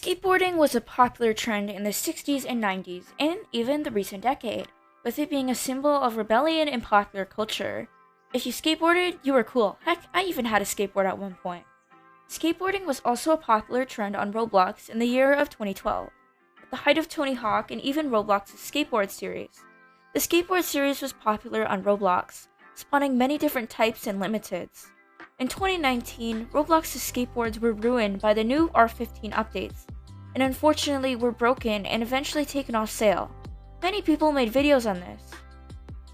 Skateboarding was a popular trend in the 60s and 90s, and even the recent decade, with it being a symbol of rebellion in popular culture. If you skateboarded, you were cool. Heck, I even had a skateboard at one point. Skateboarding was also a popular trend on Roblox in the year of 2012, at the height of Tony Hawk and even Roblox's skateboard series. The skateboard series was popular on Roblox, spawning many different types and limiteds. In 2019, Roblox's skateboards were ruined by the new R15 updates, and unfortunately were broken and eventually taken off sale. Many people made videos on this.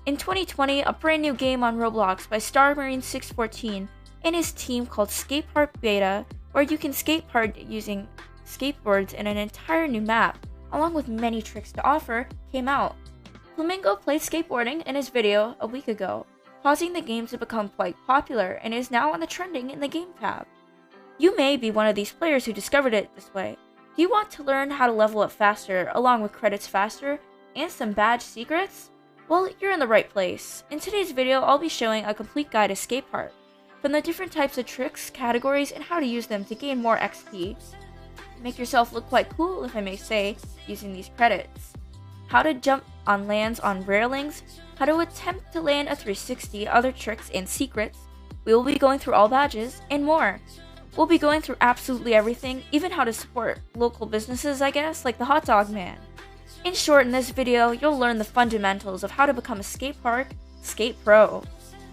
In 2020, a brand new game on Roblox by StarMarine614 and his team called Skate Park Beta, where you can skate park using skateboards in an entire new map, along with many tricks to offer, came out. Flamingo played skateboarding in his video a week ago, causing the game to become quite popular and is now on the trending in the game tab. You may be one of these players who discovered it this way. Do you want to learn how to level up faster, along with credits faster, and some badge secrets? Well, you're in the right place. In today's video, I'll be showing a complete guide to skate park, from the different types of tricks, categories, and how to use them to gain more XP. Make yourself look quite cool, if I may say, using these credits. How to jump on lands on railings, how to attempt to land a 360, other tricks and secrets. We will be going through all badges, and more. We'll be going through absolutely everything, even how to support local businesses, I guess, like the Hot Dog Man. In short, in this video, you'll learn the fundamentals of how to become a skate park skate pro.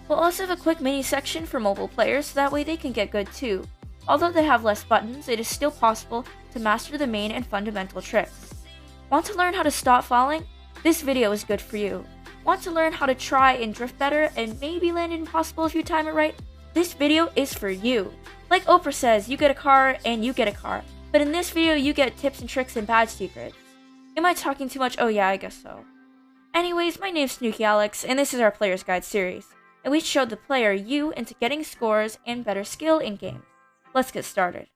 We'll also have a quick mini section for mobile players so that way they can get good too. Although they have less buttons, it is still possible to master the main and fundamental tricks. Want to learn how to stop falling? This video is good for you. Want to learn how to try and drift better and maybe land impossible if you time it right? This video is for you. Like Oprah says, you get a car and you get a car. But in this video, you get tips and tricks and badge secrets. Am I talking too much? Oh yeah, I guess so. Anyways, my name's Snooky Alex, and this is our Player's Guide series. And we showed the player you into getting scores and better skill in games. Let's get started.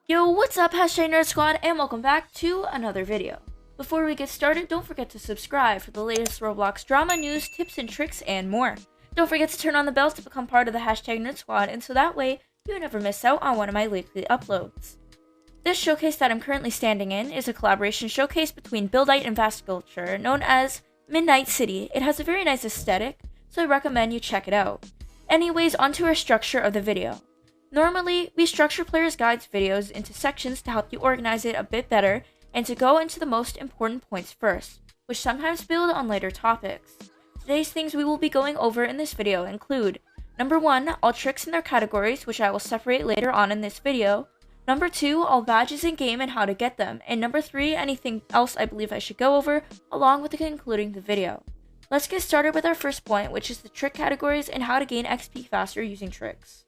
Yo, what's up, Nerd Squad, and welcome back to another video. Before we get started, don't forget to subscribe for the latest Roblox drama news, tips and tricks, and more. Don't forget to turn on the bell to become part of the Nerd Squad, and so that way, you never miss out on one of my weekly uploads. This showcase that I'm currently standing in is a collaboration showcase between Buildite and Vastculture, known as Midnight City. It has a very nice aesthetic, so I recommend you check it out. Anyways, onto our structure of the video. Normally, we structure Player's Guides videos into sections to help you organize it a bit better and to go into the most important points first, which sometimes build on later topics. Today's things we will be going over in this video include: Number 1, all tricks and their categories, which I will separate later on in this video. Number 2, all badges in game and how to get them. And number 3, anything else I believe I should go over, along with concluding the video. Let's get started with our first point, which is the trick categories and how to gain XP faster using tricks.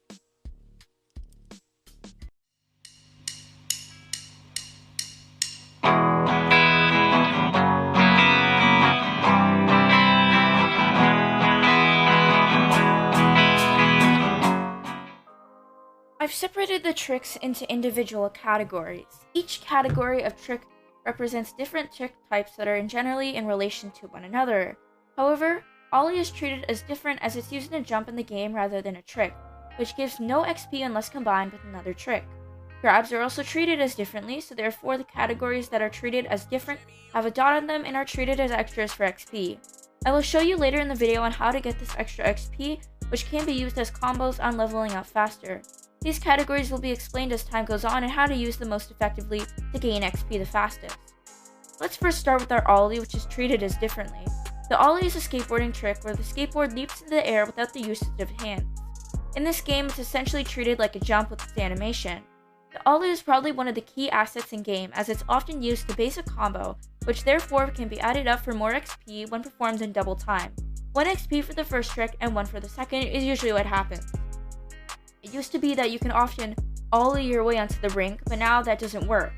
I've separated the tricks into individual categories. Each category of trick represents different trick types that are generally in relation to one another. However, ollie is treated as different as it's using a jump in the game rather than a trick, which gives no XP unless combined with another trick. Grabs are also treated as differently, so therefore the categories that are treated as different have a dot on them and are treated as extras for XP. I will show you later in the video on how to get this extra XP, which can be used as combos on leveling up faster. These categories will be explained as time goes on and how to use them most effectively to gain XP the fastest. Let's first start with our ollie, which is treated as differently. The ollie is a skateboarding trick where the skateboard leaps into the air without the usage of hands. In this game, it's essentially treated like a jump with its animation. The ollie is probably one of the key assets in game as it's often used to base a combo, which therefore can be added up for more XP when performed in double time. 1 XP for the first trick and 1 for the second is usually what happens. It used to be that you can often ollie your way onto the rink, but now that doesn't work.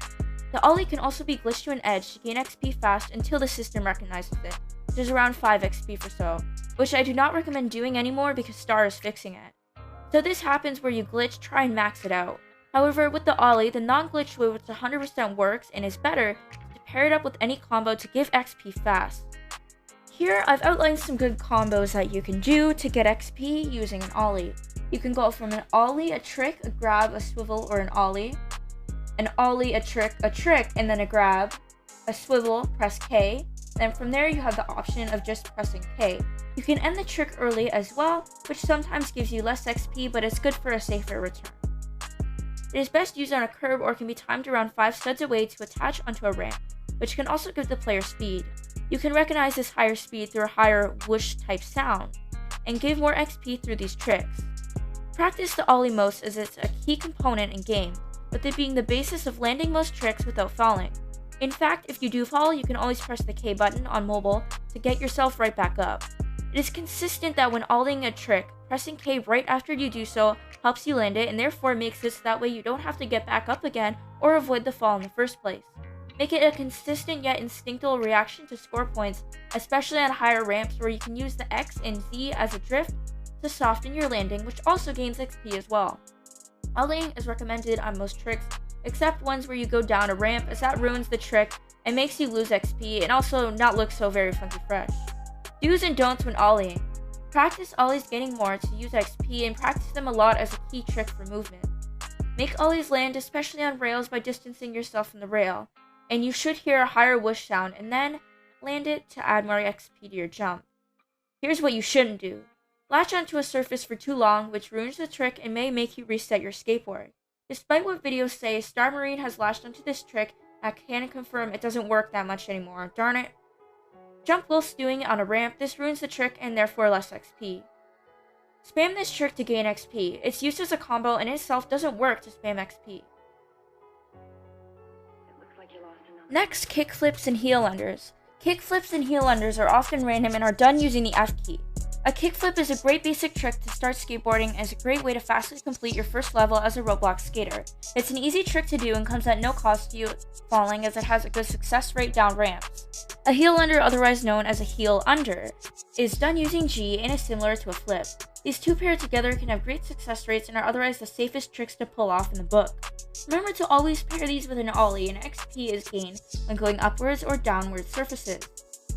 The ollie can also be glitched to an edge to gain XP fast until the system recognizes it, which is around 5 XP or so, which I do not recommend doing anymore because Star is fixing it. So this happens where you glitch, try and max it out. However, with the ollie, the non-glitched way which 100% works and is better is to pair it up with any combo to give XP fast. Here, I've outlined some good combos that you can do to get XP using an ollie. You can go from an ollie, a trick, a grab, a swivel, or an ollie, a trick, and then a grab, a swivel, press K. Then from there, you have the option of just pressing K. You can end the trick early as well, which sometimes gives you less XP, but it's good for a safer return. It is best used on a curb or can be timed around 5 studs away to attach onto a ramp, which can also give the player speed. You can recognize this higher speed through a higher whoosh type sound, and give more XP through these tricks. Practice the ollie most as it's a key component in game, with it being the basis of landing most tricks without falling. In fact, if you do fall, you can always press the K button on mobile to get yourself right back up. It is consistent that when ollieing a trick, pressing K right after you do so helps you land it, and therefore makes it so that way you don't have to get back up again or avoid the fall in the first place. Make it a consistent yet instinctual reaction to score points, especially on higher ramps where you can use the X and Z as a drift to soften your landing, which also gains XP as well. Ollieing is recommended on most tricks, except ones where you go down a ramp, as that ruins the trick and makes you lose XP and also not look so very funky fresh. Do's and don'ts when ollieing. Practice ollies getting more to use XP and practice them a lot as a key trick for movement. Make ollies land, especially on rails, by distancing yourself from the rail, and you should hear a higher whoosh sound and then land it to add more XP to your jump. Here's what you shouldn't do. Latch onto a surface for too long, which ruins the trick and may make you reset your skateboard. Despite what videos say, Star Marine has latched onto this trick, I can confirm it doesn't work that much anymore, darn it. Jump whilst doing it on a ramp, this ruins the trick and therefore less XP. Spam this trick to gain XP. It's used as a combo and in itself doesn't work to spam XP. Next, kickflips and heel unders. Kickflips and heel unders are often random and are done using the F key. A kickflip is a great basic trick to start skateboarding and is a great way to fastly complete your first level as a Roblox skater. It's an easy trick to do and comes at no cost to you falling, as it has a good success rate down ramps. A heel under, otherwise known as a heel under, is done using G and is similar to a flip. These two paired together can have great success rates and are otherwise the safest tricks to pull off in the book. Remember to always pair these with an ollie, and XP is gained when going upwards or downward surfaces.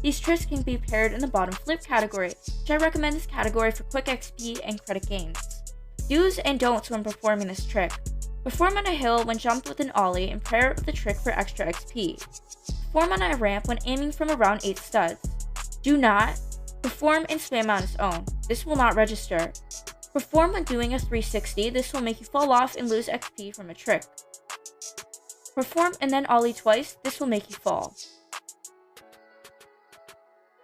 These tricks can be paired in the bottom flip category, which I recommend this category for quick XP and credit gains. Do's and don'ts when performing this trick. Perform on a hill when jumped with an ollie and pair it with the trick for extra XP. Perform on a ramp when aiming from around 8 studs. Do not perform and spam on its own. This will not register. Perform when doing a 360. This will make you fall off and lose XP from a trick. Perform and then ollie twice. This will make you fall.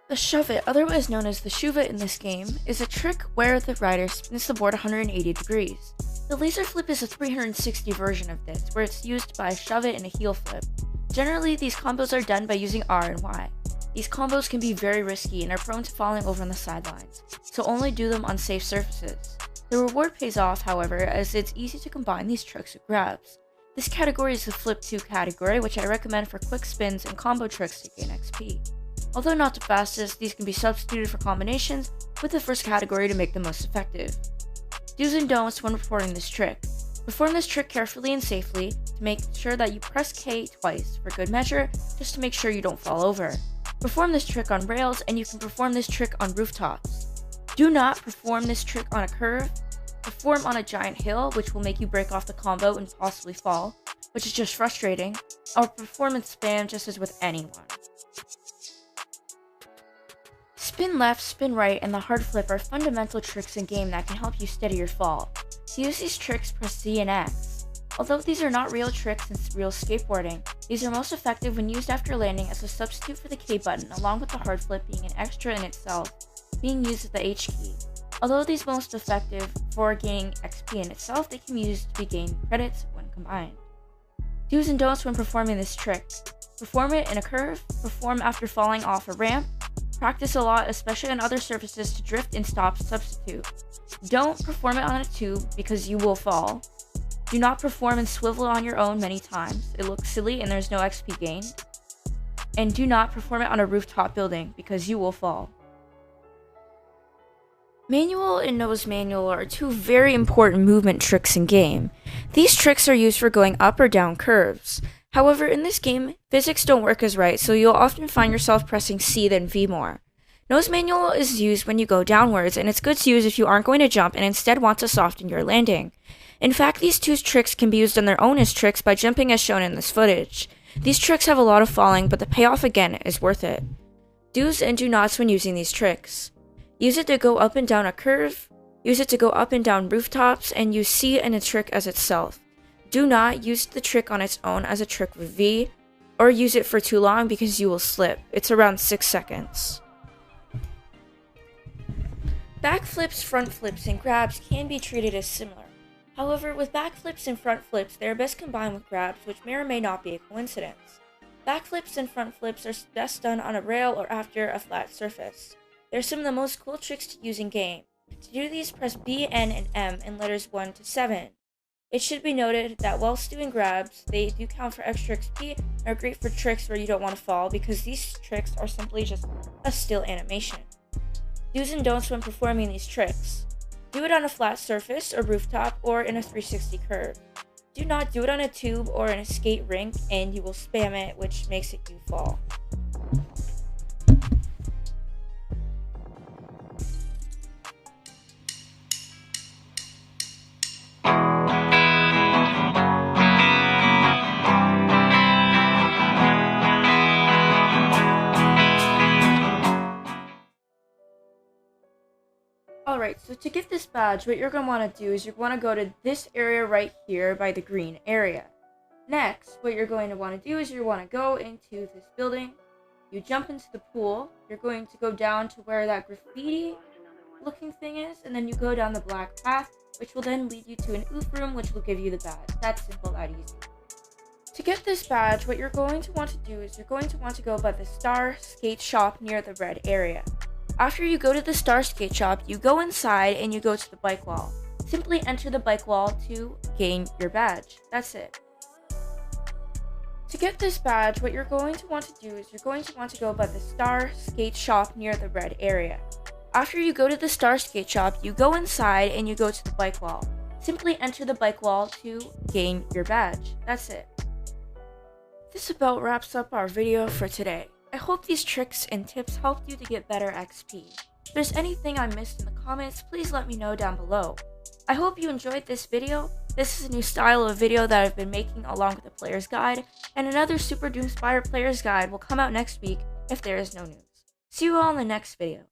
The shove it, otherwise known as the shuve it in this game, is a trick where the rider spins the board 180 degrees. The laser flip is a 360 version of this, where it's used by a shove it and a heel flip. Generally, these combos are done by using R and Y. These combos can be very risky and are prone to falling over on the sidelines, so only do them on safe surfaces. The reward pays off, however, as it's easy to combine these tricks with grabs. This category is the Flip 2 category, which I recommend for quick spins and combo tricks to gain XP. Although not the fastest, these can be substituted for combinations with the first category to make them most effective. Do's and don'ts when performing this trick. Perform this trick carefully and safely to make sure that you press K twice for good measure, just to make sure you don't fall over. Perform this trick on rails, and you can perform this trick on rooftops. Do not perform this trick on a curve. Perform on a giant hill, which will make you break off the combo and possibly fall, which is just frustrating, or perform and spam just as with anyone. Spin left, spin right, and the hard flip are fundamental tricks in game that can help you steady your fall. To use these tricks, press Z and X. Although these are not real tricks in real skateboarding, these are most effective when used after landing as a substitute for the K button, along with the hard flip being an extra in itself, being used with the H key. Although these are most effective for gaining XP in itself, they can be used to gain credits when combined. Do's and don'ts when performing this trick. Perform it in a curve, perform after falling off a ramp, practice a lot, especially on other surfaces to drift and stop substitute. Don't perform it on a tube because you will fall. Do not perform and swivel on your own many times. It looks silly and there's no XP gained. And do not perform it on a rooftop building because you will fall. Manual and nose manual are two very important movement tricks in game. These tricks are used for going up or down curves. However, in this game, physics don't work as right, so you'll often find yourself pressing C then V more. Nose manual is used when you go downwards, and it's good to use if you aren't going to jump and instead want to soften your landing. In fact, these two tricks can be used on their own as tricks by jumping as shown in this footage. These tricks have a lot of falling, but the payoff again is worth it. Do's and do nots when using these tricks. Use it to go up and down a curve, use it to go up and down rooftops, and use C in a trick as itself. Do not use the trick on its own as a trick with V, or use it for too long because you will slip. It's around 6 seconds. Backflips, front flips, and grabs can be treated as similar. However, with backflips and front flips, they are best combined with grabs, which may or may not be a coincidence. Backflips and front flips are best done on a rail or after a flat surface. They're some of the most cool tricks to use in game. To do these, press B, N, and M in letters 1 to 7. It should be noted that whilst doing grabs, they do count for extra XP and are great for tricks where you don't want to fall because these tricks are simply just a still animation. Do's and don'ts when performing these tricks. Do it on a flat surface or rooftop or in a 360 curve. Do not do it on a tube or in a skate rink and you will spam it, which makes it you fall. Alright, so to get this badge, what you're going to want to do is you're going to go to this area right here by the green area. Next, what you're going to want to do is you want to go into this building, you jump into the pool, you're going to go down to where that graffiti looking thing is, and then you go down the black path, which will then lead you to an oof room, which will give you the badge. That's simple, that easy. To get this badge, what you're going to want to do is you're going to want to go by the Star Skate Shop near the red area. After you go to the Star Skate Shop, you go inside and you go to the bike wall. Simply enter the bike wall to gain your badge. That's it. To get this badge, what you're going to want to do is you're going to want to go by the Star Skate Shop near the red area. After you go to the Star Skate Shop, you go inside and you go to the bike wall. Simply enter the bike wall to gain your badge. That's it. This about wraps up our video for today. I hope these tricks and tips helped you to get better XP. If there's anything I missed in the comments, please let me know down below. I hope you enjoyed this video. This is a new style of video that I've been making along with the player's guide, and another Super Doomspire player's guide will come out next week if there is no news. See you all in the next video.